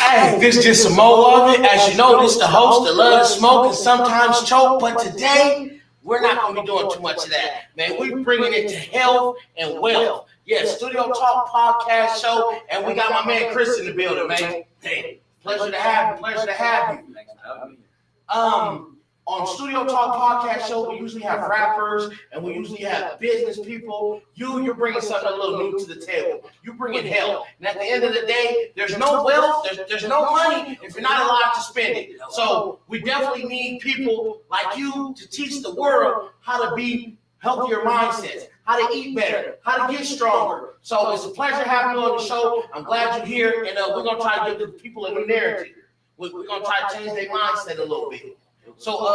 Hey, this is just some more of it. As you know, this is the host that loves to smoke and sometimes choke. But today, we're not going to be doing too much of that. Man, we're bringing it to health and wealth. Yeah, Studio Talk podcast show. And we got my man Chris in the building, man. Hey, pleasure to have you. Pleasure to have you. Thanks for having me. On Studio Talk podcast show, we usually have rappers and we usually have business people. You're bringing something a little new to the table. You're bringing health. And at the end of the day, there's no wealth, there's no money if you're not allowed to spend it. So we definitely need people like you to teach the world how to be healthier mindsets, how to eat better, how to get stronger. So it's a pleasure having you on the show. I'm glad you're here, and we're going to try to give the people a new narrative. We're going to try to change their mindset a little bit. So,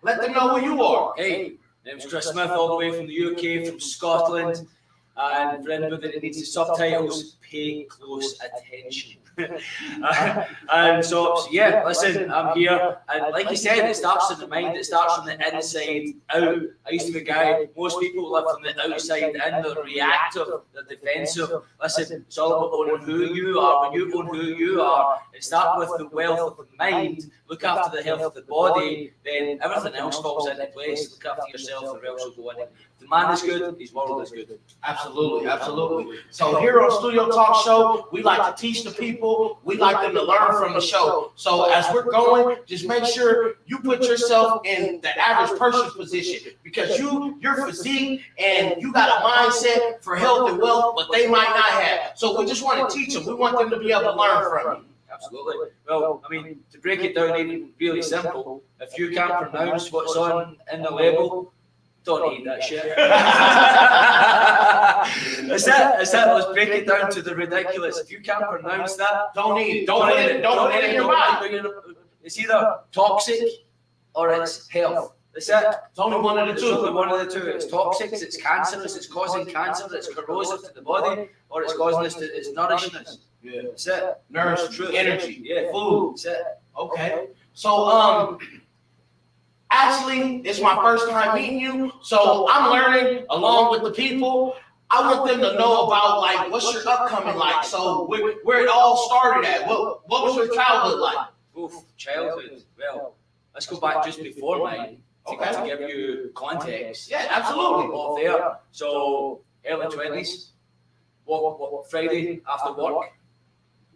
let them know who you are. Hey, name's Chris Smith, all the way from the UK, from Scotland. And for anybody that needs the subtitles, pay close attention. And so, yeah, listen, I'm here. And like you said, it starts in the mind, it starts from the inside out. I used to be a guy, most people live from the outside in, they're reactive, they're defensive. Listen, it's all about owning who you are. When you own who you are, it starts with the wealth of the mind, look after the health of the body, then everything else falls into place. Look after yourself, the rest will go in. If the man is good, his world is good. Absolutely, absolutely. So here on Studio Talk Show, we like to teach the people. We like them to learn from the show. So as we're going, just make sure you put yourself in the average person's position, because your physique and you got a mindset for health and wealth, but they might not have. So we just want to teach them. We want them to be able to learn from you. Absolutely. Well, I mean, to break it down even really simple, if you can't pronounce what's on in the label, don't eat that shit. That's it. Let's break it down to the ridiculous. If you can't pronounce that, don't eat it. Don't put it in your body. It's either toxic or it's health. That's it. It's only one of the two. It's only one of the two. It's toxic, it's cancerous, it's causing cancer, it's corrosive to the body, or it's causing us to, it's nourishing us. Yeah. That's it. Nourishment, energy, yeah, food. That's it. Okay. So actually, it's my first time meeting you, so I'm learning along with the people. I want them to know about, like, what's your upcoming like, so where it all started at. What was your childhood like? Oof, childhood. Well, let's go back just before mine to give you context. Yeah, absolutely. Off there. So, early 20s, walk Friday after work,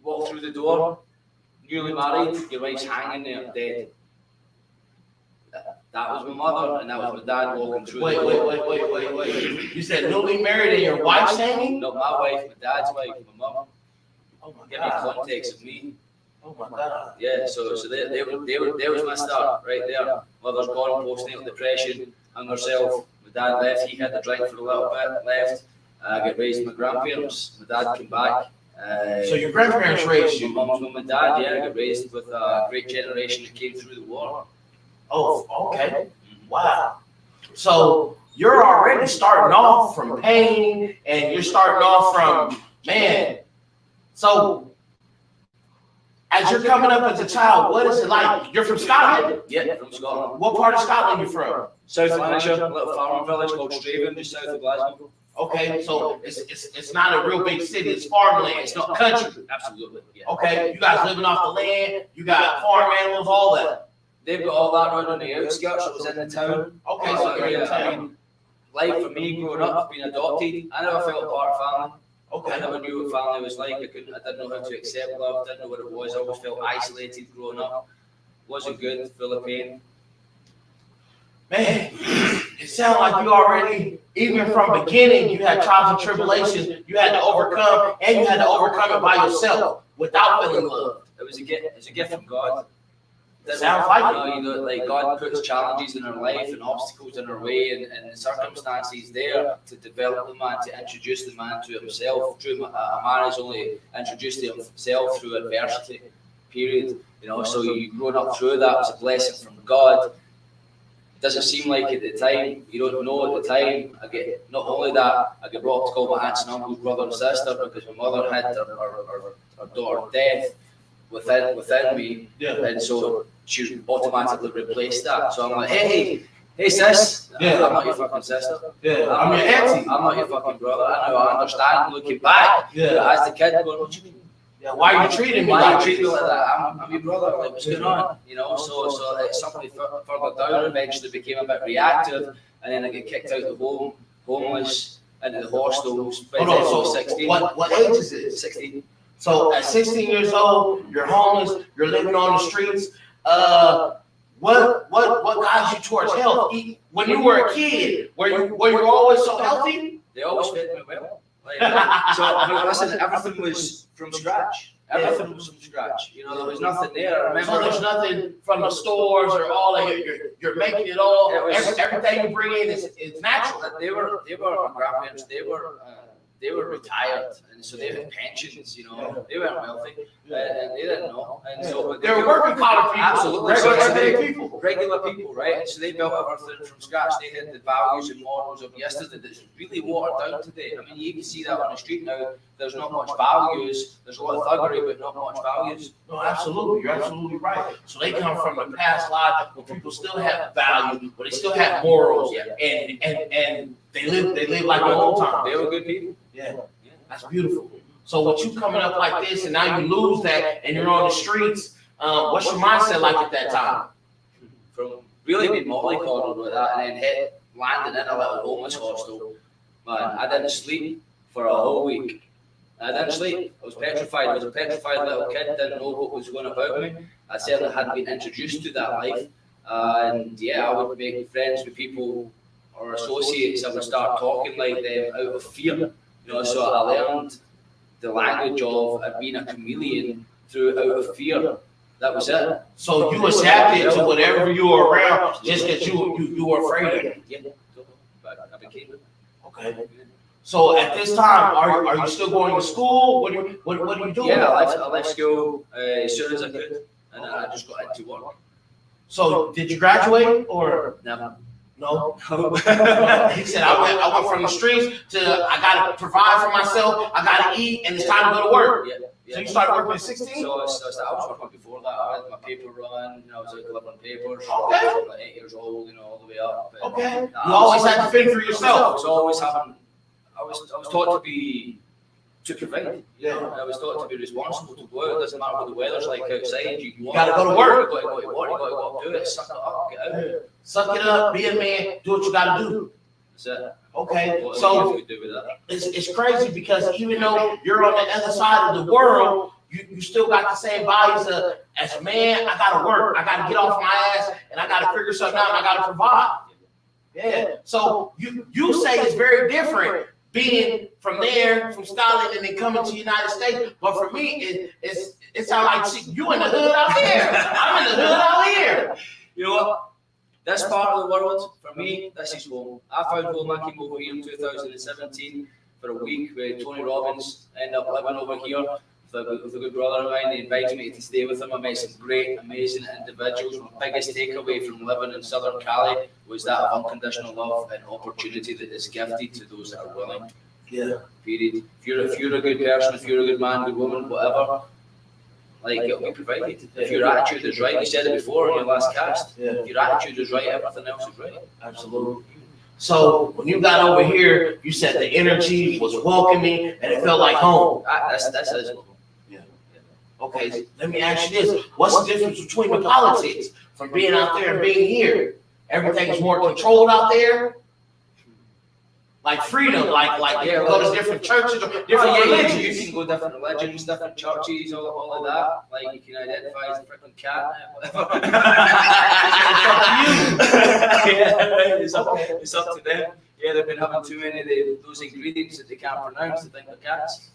walk through the door, newly married, your wife's hanging there dead. That was my mother, and that was my dad walking through the door. Wait. You said newly married and your wife's hanging? No, my wife, my dad's wife, my mum. Oh my Give me God. context of me. Oh my God. Yeah, so there was my start right there. Mother's gone, postnatal depression, hung herself. My dad left, he had the drink for a little bit, left. I got raised with my grandparents. My dad came back. So your grandparents raised you? My mum's with my dad, yeah. I got raised with a great generation that came through the war. Oh, okay. Wow. So you're already starting off from pain, and you're starting off from, man. So as you're coming up as a child, what is it like? You're from Scotland? Yeah, from Scotland. What part of Scotland you from? South Lanarkshire, a little farming village called Straven, just south of Glasgow. Okay, so it's not a real big city. It's farmland. It's not country. Absolutely. Yeah. Okay, you guys living off the land. You got farm animals, all that. They've got all that right on the outskirts. It was in the town. Okay, so you're in the I town. mean, life for me growing up, being adopted, I never felt a part of family. I Okay. never knew what family was like. I didn't know how to accept love. Didn't know what it was. I always felt isolated growing up. Wasn't good. Full of pain. Man, it sounds like you already, even from beginning, you had trials and tribulations you had to overcome, and you had to overcome it by yourself without feeling love. It was a gift. It's a gift from God. Sounds like it. You know, like God puts challenges in our life and obstacles in our way, and the circumstances there to develop the man, to introduce the man to himself. True, a man is only introduced to himself through adversity. Period. You know, so you growing up through that was a blessing from God. It doesn't seem like at the time, you don't know at the time. I get not only that, I get brought up to call my aunts and uncles brother and sister, because my mother had her daughter death within me, and so she automatically replaced that. So I'm like, hey sis, I'm not your fucking sister. I'm your auntie. I'm not your fucking brother. I know, I understand looking back. As the kid going, what do you mean? Yeah, why are you treating me Why like you treat me this? like that? I'm your brother. Like, what's going on? You know, so it's something further down. Eventually became a bit reactive, and then I get kicked out of the home, homeless, into the hostels. By the time I was 16. What age is it? 16. So at 16 years old, you're homeless, you're living on the streets. What got you towards health? When you were a kid, were you always so healthy? They always fed me well. Like, so listen, everything was from scratch. Everything was from scratch. You know, there was nothing there. I So remember there's nothing from the stores or all of you're making it all. Everything you bring in is natural. they were my grandparents. They were retired, and so they had pensions. You know, they weren't wealthy, and they didn't know. And so but They were working collar people, absolutely regular so everyday people. regular people, right? And so they built everything from scratch. They had the values and morals of yesterday that's really watered down today. I mean, you can see that on the street now. There's not much values. There's a lot of thuggery, but not much values. No, absolutely, you're absolutely right. So they come from the past life where people still have value, but they still have morals, and they live like old time. They were good people. Yeah, that's beautiful. So with you coming up like this, and now you lose that, and you're on the streets, what's your mindset like at that time? From really being mollycoddled with that, and then landing in a little homeless hostel. Man, I didn't sleep for a whole week. I didn't sleep. I was petrified. I was a petrified little kid. Didn't know what was going about me. I certainly hadn't been introduced to that life. And yeah, I would make friends with people or associates. I would start talking like them out of fear. You know, so I learned the language of being a chameleon through out of fear. That was it. So you adapted to whatever you were around just because you were afraid of it. Yeah, I became it. Okay. So at this time, are you still going to school? What are you doing? Yeah, I left school as soon as I could, and I just got into work. So did you graduate or Never. no? He said I went from the streets to I gotta provide for myself, I gotta eat, and it's time to go to work. Yeah. So you started working at 16? So I was working before that. I had my paper run. I was like delivering papers. Okay. From like 8 years old, all the way up. But, Okay. nah, You always had to fend for I yourself. was always having. I was taught to provide. Yeah. I was taught to be responsible, to go out. It doesn't matter what the weather's like outside. You gotta go to work. You gotta go to work. You gotta go up, do it. Suck it up. Get out. Suck it up, be a man, do what you gotta do. That's it. Okay. What So else you do with that? it's crazy because even though you're on the other side of the world, you still got the same values as a man. I gotta work, I gotta get off my ass, and I gotta figure something out, and I gotta provide. Yeah. So you say it's very different being from there, from Scotland, and then coming to the United States. But for me, it sounds like see, you in the hood out here. I'm in the hood out here. You know what? This part of the world, for me, this is home. I found home. I came over here in 2017 for a week with Tony Robbins. Ended up living over here with a good brother of mine. He invited me to stay with him. I met some great, amazing individuals. My biggest takeaway from living in Southern Cali was that of unconditional love and opportunity that is gifted to those that are willing. Yeah. Period. If you're a good person, if you're a good man, good woman, whatever, like it'll be provided. If your attitude is right, you said it before in your last cast. Yeah. If your attitude is right, everything else is right. Absolutely. So when you got over here, you said the energy was welcoming and it felt like home. That's his. Okay, let me ask you this. What's the difference between the politics from being out there and being here? Everything's more controlled out there? Like freedom, like you can go to different churches or different religions. You can go different religions, different churches, all of that. Like you can identify as a freaking cat, whatever. It's up to them. Yeah, they've been having too many of those ingredients that they can't pronounce. They think they're cats.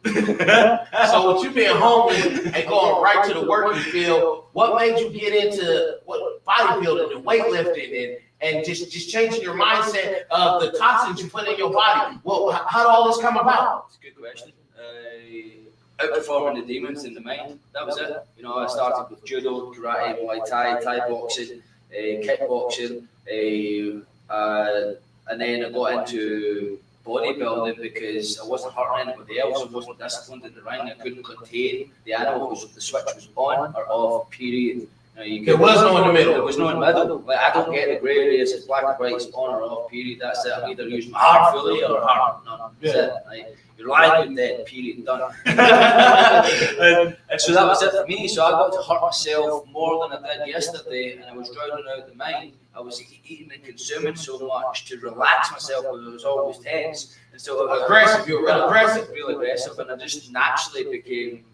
So with you being homeless and going right to the working field, what made you get into bodybuilding and weightlifting and just changing your mindset of the toxins you put in your body? Well, how did all this come about? It's a good question. Outperforming the demons in the mind. That was it. I started with judo, karate, muay thai, Thai boxing, kickboxing, and then I got into bodybuilding because I wasn't hurting anybody else. I wasn't disciplined in the ring. I couldn't contain the animal because the switch was on or off, period. There was no in the middle. There was no in the middle. Like, I don't get the grey areas. It's black and white. It's on or off. Period. That's it. I'm either using my heart fully or heart. No, that's it. Like, you're lying with dead. Period. Done. and so that was it for me. So I got to hurt myself more than I did yesterday, and I was drowning out the mind. I was eating and consuming so much to relax myself because I was always tense. And so aggressive. You were real aggressive. Real aggressive, and I just naturally became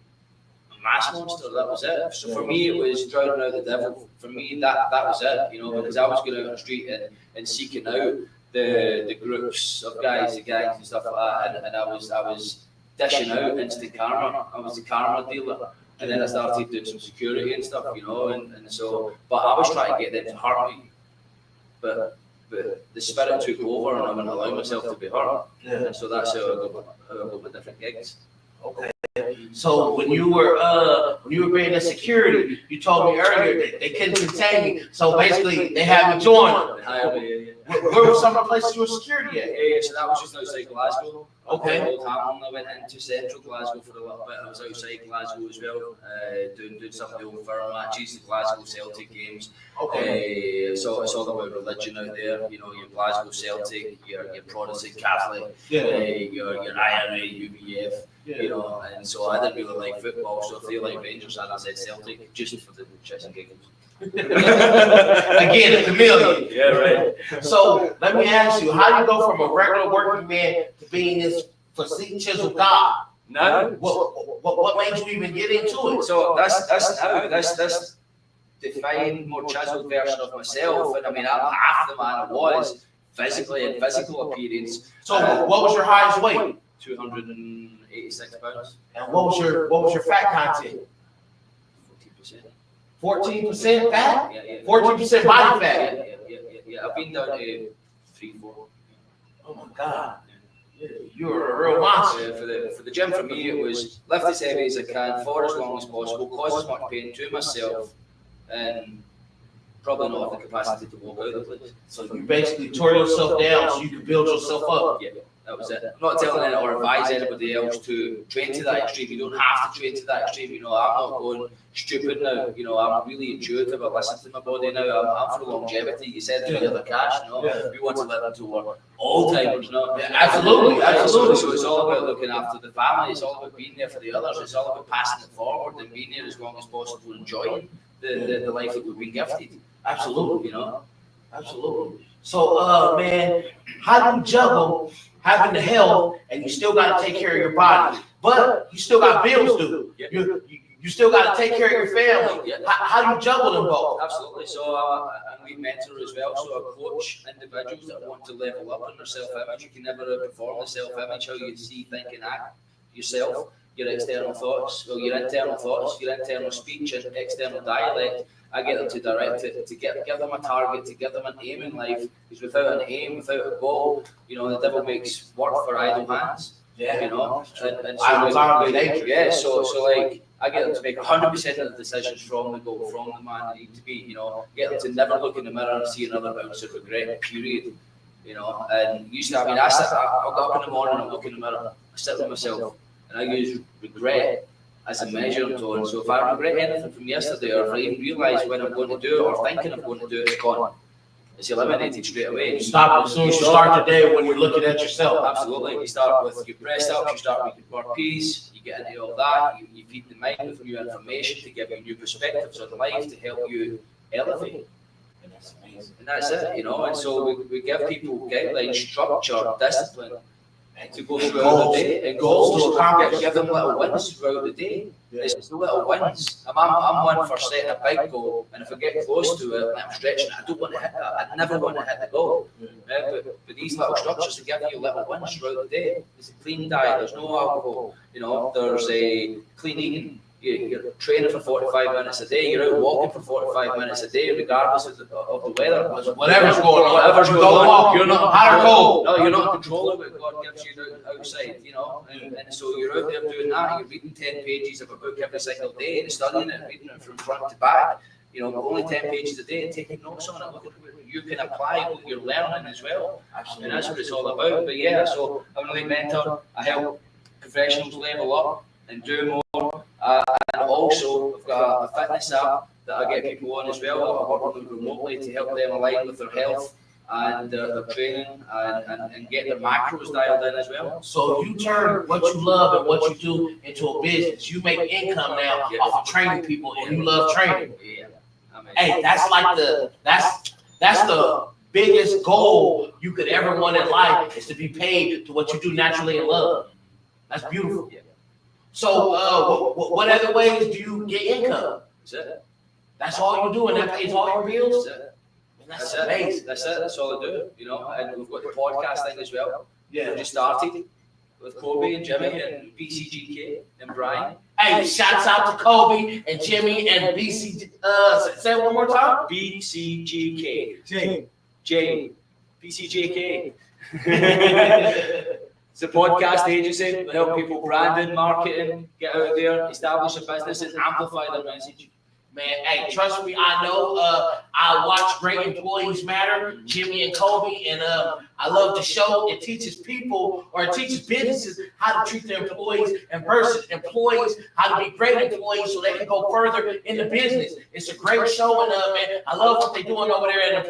mass monster. That was it. So for me, it was drowning out the devil. For me, that was it. You know, because I was going out on the street and seeking out the groups of guys, the gangs and stuff like that, and I was dishing out instant karma. I was the karma dealer, and then I started doing some security and stuff, you know, and so. But I was trying to get them to hurt me, but the spirit took over, and I wouldn't allow myself to be hurt. Yeah. And so that's how I got my different gigs. Okay. So when you were being in security, you told me earlier that they couldn't contain you. So basically, they had you join. Where were some of the places you were security at? Yeah, so that was just outside Glasgow. Okay. Old Hamilton. I went into central Glasgow for a little bit. I was outside Glasgow as well, doing some of the old firm matches, the Glasgow Celtic games. Okay. So it's all about religion out there. You know, your Glasgow Celtic, your Protestant Catholic, Yeah. your IRA, UBF. Yeah. You know, and so I didn't really like football. So if they like Rangers, I said Celtic just for the chess and giggles. Again, a chameleon. Yeah, right. So let me ask you, how do you go from a regular working man to being this physique chiseled god? No. What made you even get into it? So that's defined, more chiseled version of myself. And I mean, I'm half the man I was physically and physical appearance. So what was your highest weight? 286 pounds. And what was your fat content? 14%. 14% fat? Yeah. 14% body fat. Yeah. I've been down to 3-4. Oh my God. You're a real monster. Yeah, for the gym, for me, it was lift as heavy as I can for as long as possible, cause as much pain to myself, and probably not have the capacity to walk out of the place. So you basically tore yourself down so you could build yourself up. Yeah, that was it. I'm not telling anyone or advise anybody else to train to that extreme. You don't have to train to that extreme. You know, I'm not going stupid now. You know, I'm really intuitive. I listen to my body now. I'm for longevity. You said to the other cash, you know, we want to live until we're old timers, no? Yeah, absolutely. So it's all about looking after the family. It's all about being there for the others. It's all about passing it forward and being there as long as possible, enjoying the life that we've been gifted. Absolutely. You know? Absolutely. So, man, how do you juggle having the health and you still got to take care of your body, but you still got bills due? You still got to take care of your family. How do you juggle them both? Absolutely. So I'm a mentor as well. So I coach individuals that want to level up on their self-image. You can never outperform the self-image, how you see, think, and act yourself. Your external thoughts, well, your internal thoughts, your internal speech, and external dialect. I get them to direct it, to give them a target, to give them an aim in life. Because without an aim, without a goal, you know, the devil makes work for idle hands. Yeah. You know, and so, so like, I get them to make 100% of the decisions from the goal, from the man they need to be. You know, get them to never look in the mirror and see another ounce of regret. Period. You know, and usually, I mean, I'll get up in the morning and look in the mirror, I sit with myself, and I use regret as a measuring tone. So if I regret anything from yesterday, or if I even realise when I'm going to do it, or thinking I'm going to do it, it's gone. It's eliminated straight away. Stop as soon as you start the day when you're looking at yourself. Absolutely. You start with your press ups, you start with your burpees, you get into all that, you feed the mind with new information to give you new perspectives on life to help you elevate. And that's amazing. And that's it, you know. And so we give people guidelines, structure, discipline, to go throughout the day, and goals to accomplish. Give them little wins throughout the day. It's the little wins. I'm one for setting a big goal, and if I get close to it, I'm stretching it. I don't want to hit that. I never want to hit the goal. But these little structures to give you little wins throughout the day. There's a clean diet. There's no alcohol. You know, there's a clean eating. You're training for 45 minutes a day. You're out walking for 45 minutes a day, regardless of the weather. Whatever's going on. Whatever's going on. You're not hot or cold. No, you're not in control of what God gives you outside, you know. And so you're out there doing that. You're reading 10 pages of a book every single day and studying it, reading it from front to back. You know, only 10 pages a day and taking notes on it. Look at what you can apply what you're learning as well. And that's what it's all about. But yeah, so I'm an elite mentor. I help professionals level up and do more. And also, I've got a fitness app that I get people on as well. I work with them remotely to help them align with their health and their training and get their macros dialed in as well. So you turn what you love and what you do into a business. You make income now off of training people, and you love training. Yeah. Hey, that's like that's the biggest goal you could ever want in life, is to be paid to what you do naturally and love. That's beautiful. Yeah. So what other ways do you get income? That's it. That's all you do, and that pays all your bills? That's it. That's amazing. That's it. That's all I do. You know, and we've got the podcast thing as well. Yeah. We just started with Kobe and Jimmy and BCJK and Brian. Hey, shouts out to Kobe and Jimmy and BC. Say it one more time. BCJK. BCJK. It's a podcast agency. We help people branding, marketing, get out there, establish a business, and amplify their message. Man, hey, trust me, I know. I watch Great Employees Matter, Jimmy and Kobe, and I love the show. It teaches people, or it teaches businesses how to treat their employees, and versus employees how to be great employees so they can go further in the business. It's a great show, and man, I love what they're doing over there at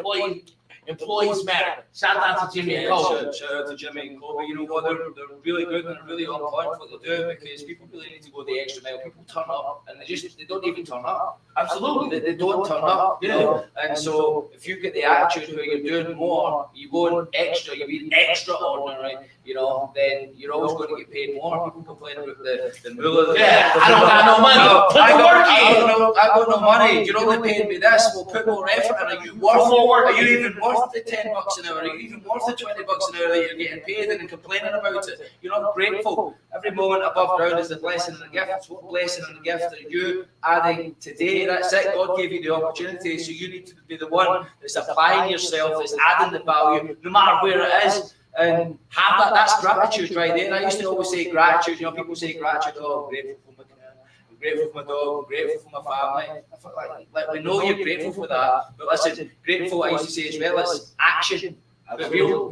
Employees Matter. Shout out to Jimmy and Kobe. Shout out to Jimmy and Kobe. You know what? They're really good and they're really on point for what they do, because people really need to go the extra mile. People turn up and they don't even turn up. Absolutely. They don't turn up. You know? And so if you get the attitude where you're doing more, you go extra, you're being extraordinary, you know, then you're always going to get paid more. People complain about the moolah. Yeah, I don't got no money. I got no money. You're only paying me this. We'll put more effort in. Are you worth more? Are you even worth the $10 an hour? Are you even worth the $20 an hour that you're getting paid and complaining about it? You're not grateful. Every moment above ground is a blessing and a gift. What blessing and a gift are you adding today? That's it. God gave you the opportunity, so you need to be the one that's applying yourself, that's adding the value, no matter where it is. And have that. That's gratitude right there. I used to always say gratitude. You know, people say gratitude. Oh, I'm grateful for my cat. I'm grateful for my dog. I'm grateful for my family. I feel like we know you're grateful for that, but listen, grateful, I used to say as well, is action. But real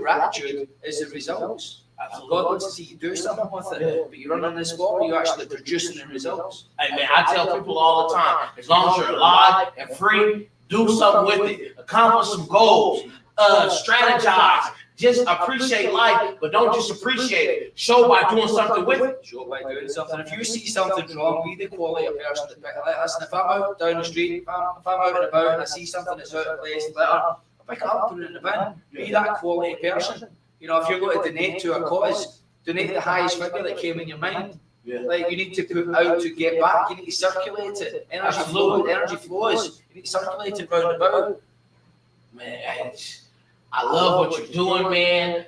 gratitude is the results. God wants to see you do something with it, but you're running this sport, you're actually producing the results. Hey man, I tell people all the time, as long as you're alive and free, do something with it. Accomplish some goals. Strategize. Just appreciate life, but don't just appreciate it. Show by doing something with it. Show by doing something. If you see something wrong, be the quality of person to pick. Listen, if I'm out down the street, if I'm out and about and I see something that's out of place, I'll pick it up, put it in the bin. Be that quality person. You know, if you're going to donate to a cause, donate the highest figure that came in your mind. Yeah. Like you need to put out to get back. You need to circulate it. Energy flows. You need to circulate it round about. Man, I love what you're doing, man.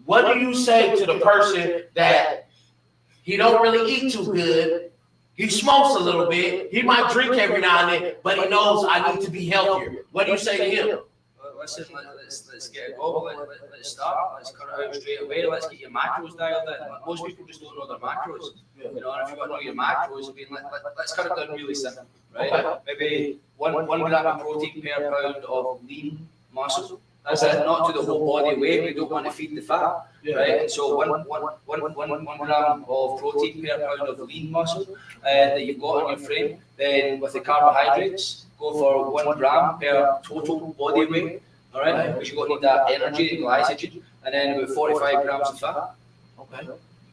What do you say to the person that he don't really eat too good? He smokes a little bit. He might drink every now and then, but he knows I need to be healthier. What do you say to him? Listen, let's get it going. Let's start. Let's cut it out straight away. Let's get your macros dialed in. Most people just don't know their macros. You know, and if you want to know your macros, I mean, let's cut it down really simple, right? Okay. Maybe one gram of protein per pound of lean muscle. That's it. Not to the whole body weight. We don't want to feed the fat, right? And so one gram of protein per pound of lean muscle that you've got on your frame. Then with the carbohydrates, go for 1 gram per total body weight. All right, because you're going to need that energy and glycogen, and then about 45 grams of fat. Okay.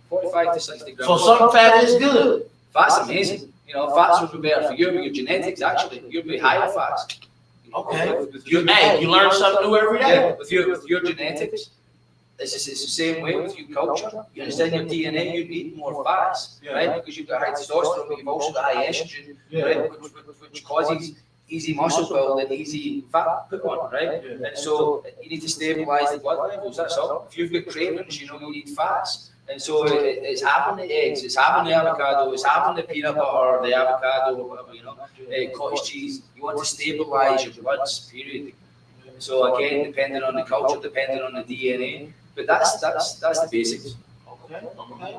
45 to 60 grams. So some fat is good. Fat's amazing. You know, fats would be better for you, but your genetics actually, you'd be higher fats. Okay. You learn something new every day. Yeah, with your genetics, it's the same way with your culture. You understand your DNA, you need more fats, right? Because you've got high testosterone, but you've also got high estrogen, right? Which causes easy muscle build and easy fat put on, right? And so you need to stabilize the blood levels, that's all. If you've got cravings, you know you need fats. And so it's having the eggs, it's having the avocado, it's having the peanut butter, the avocado, whatever, you know, cottage cheese. You want to stabilize your bloods, period. So again, depending on the culture, depending on the DNA, but that's the basics. Okay.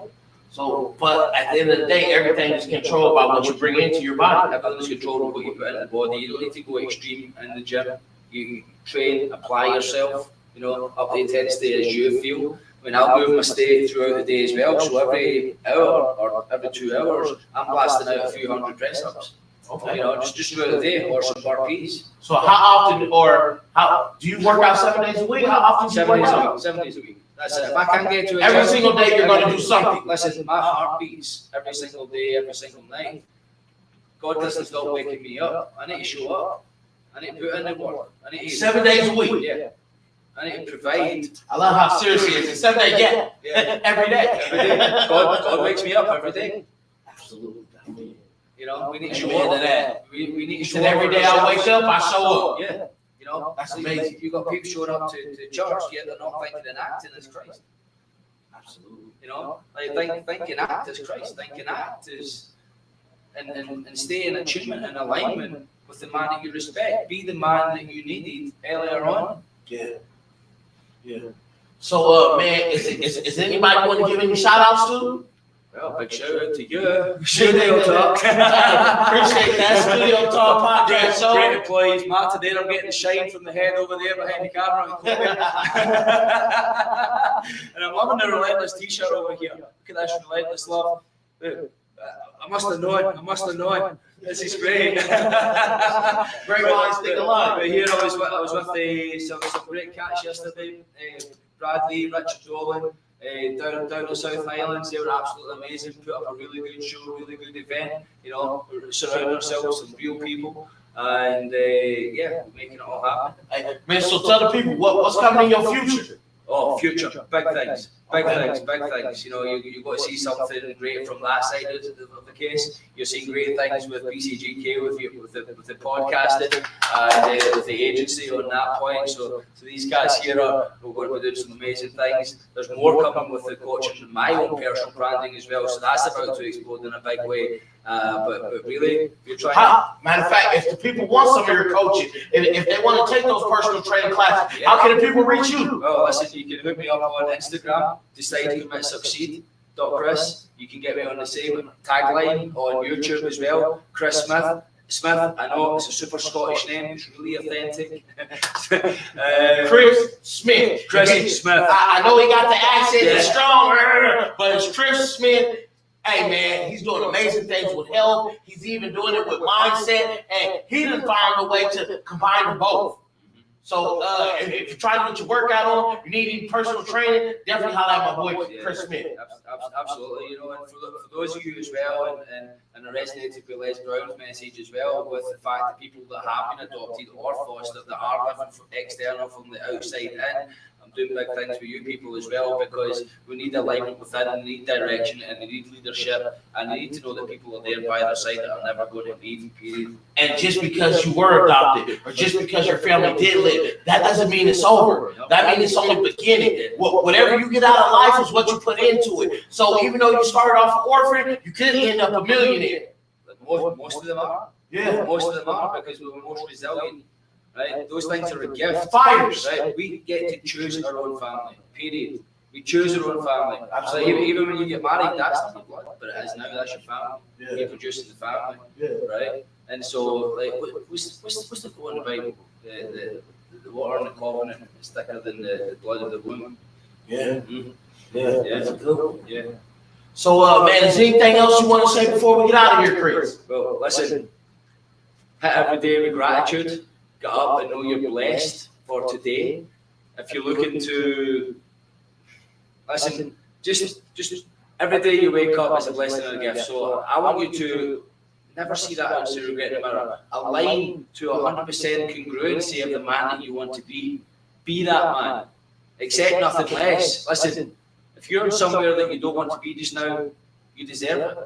So, but at the end of the day, everything is controlled by what you bring into your body. Everything's controlled by what you put in the body. You don't need to go extreme in the gym. You train, apply yourself, you know, up the intensity as you feel. I mean, I'll move my state throughout the day as well. So every hour or every 2 hours, I'm blasting out a few hundred press ups. Okay. You know, just throughout the day, or some burpees. So how often, or how do you work out 7 days a week? How often do you work out? 7 days a week. That's it. If I can't get to Every single day you're going to do something. Listen, my heart beats every single day, every single night. God doesn't stop waking me up. I need to show up. I need to put in the work. I need to 7 days a week. Yeah. I need to provide. I love how serious he is. 7 days, yeah. Every day. Every day. God wakes me up every day. Absolutely. You know, we need to show Amen to up. that. We need to He show said up. every day I wake up, I show up. Yeah. You know, That's so amazing. You got people showing up to church, yet they're not thinking and acting as Christ. Absolutely. You know, like think and act as Christ. Think and act as, and stay in attunement and alignment with the man that you respect. Be the man that you needed earlier on. Yeah. Yeah. So, man, is anybody want to give any shout outs to? Well, big shout out to you. Studio Talk. Appreciate that. Studio Talk podcast show. Great employees. Matt, today I'm getting shine from the head over there behind the camera. And I'm loving the relentless t-shirt over here. Look at this relentless love. I must have known. This is great. Great minds think alike. Right here, I was with some great cats yesterday. Bradley, Richard Dolan, down the South Highlands. They were absolutely amazing. Put up a really good show, really good event. You know, surrounding ourselves with some real people, and yeah, making it all happen. Hey, man, so tell the people what's coming in your future. Oh, future, big things. You know, you got to see something great from that side of the case. You're seeing great things with BCJK, with the podcasting, and with the agency on that point. So these guys here are going to be doing some amazing things. There's more coming with the coaching and my own personal branding as well. So that's about to explode in a big way. But really, you're trying. Matter of fact, if the people want some of your coaching, if they want to take those personal training classes, how can the people reach you? Well, listen, you can hook me up on Instagram, decide2succeed.chris. You can get me on the same tagline on YouTube as well, Chris Smith. I know it's a super Scottish name, it's really authentic. Chris Smith. Chris Smith. I know he got the accent, it's strong, but it's Chris Smith. Hey man, he's doing amazing things with health. He's even doing it with mindset, and he done found a way to combine them both. So if you're trying to get your workout on, you need any personal training, definitely holler at my boy Chris Smith. Absolutely, you know, and for those of you as well, and I resonated with Les Brown's message as well, with the fact that people that have been adopted or fostered that are living from external, from the outside in, I'm doing big things for you people as well, because we need alignment within, we need direction, and we need leadership, and we need to know that people are there by their side that are never going to leave, period. And just because you were adopted, or just because your family did live, that doesn't mean it's over. That means it's only beginning. Whatever you get out of life is what you put into it. So even though you started off an orphan, you could end up a millionaire. Most of them are. Yeah. Most of them are, because we're most resilient. Right? Those things are a gift. Fires. Right? We get to choose our own family. Period. We choose our own family. So even when you get married, that's not your blood, but it is now. That's your family. Yeah. You're producing the family, Yeah. right? And so, like, what's the quote in the Bible? The water in the covenant is thicker than the blood of the womb. Yeah. Mm-hmm. Yeah. Yeah. That's a good one. Yeah. So, man, is there anything else you want to say before we get out of here, Chris? Well, listen. Hit every day with gratitude. Get up and know you're blessed for today. If you're looking to listen, just every day you wake up is a blessing and a gift. So I want you to never see that out of regret in the mirror. Align to 100% congruency of the man that you want to be. Be that man. Accept nothing less. Listen, if you're somewhere that you don't want to be just now, you deserve it.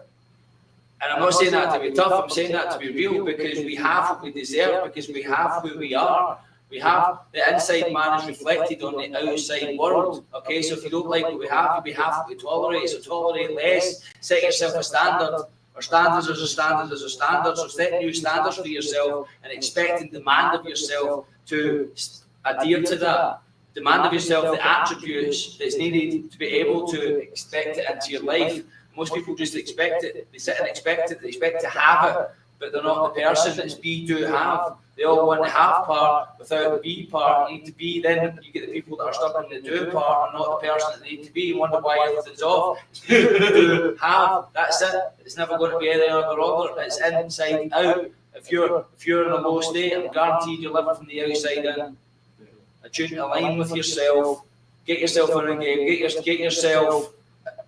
And I'm not saying that to be tough, I'm saying that to be real, because we have what we deserve, because we have who we are. We have the inside man is reflected on the outside world. Okay, so if you don't like what we have what we tolerate. So tolerate less. Set yourself a standard. Our standards is a standard is a standard. So set new standards for yourself and expect and demand of yourself to adhere to that. Demand of yourself the attributes that's needed to be able to expect it into your life. Most people just expect it. They sit and expect it. They expect to have it, but they're not the person that's be, do, have. They all want the have part without the be part. Need to be, then you get the people that are stuck in the do part and not the person that they need to be. Wonder why everything's off. Do, have, that's it. It's never going to be any other order. It's inside out. If you're in a low state, I'm guaranteed you're living from the outside in. Align with yourself. Get yourself in a game. Get yourself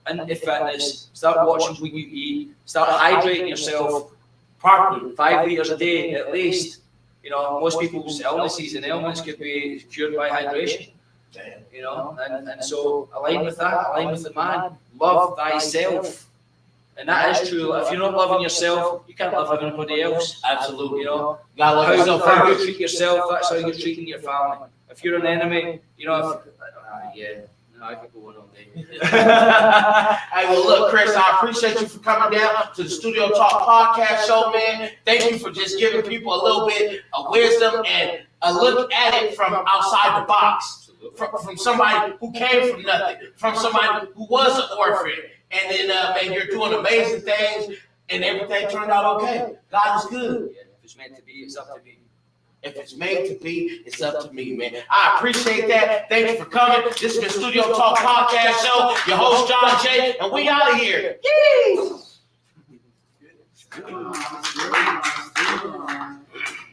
into fitness. Start watching what you eat. Start hydrating yourself properly. 5 liters a day at least. You know, most people's illnesses and ailments could be cured by hydration. You know, and so align with that. Align with the man. Love thyself. And that is true. If you're not loving yourself, you can't love everybody else. Absolutely. You know, gotta love yourself how you first. treat yourself, that's how you're treating your family. If you're an enemy, you know, I could go on all day. Hey, well, look, Chris, I appreciate you for coming down to the Studio Talk podcast show, man. Thank you for just giving people a little bit of wisdom and a look at it from outside the box, from somebody who came from nothing, from somebody who was an orphan, and then, man, you're doing amazing things, and everything turned out okay. God is good. Yeah, if it's meant to be, it's up to me. If it's made to be, it's up to me, man. I appreciate that. Thank you for coming. This has been Studio Talk Podcast Show. Your host, John J., and we out of here. Yee!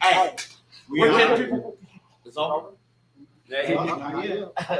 Hey, we're 10 people. It's over. Yeah.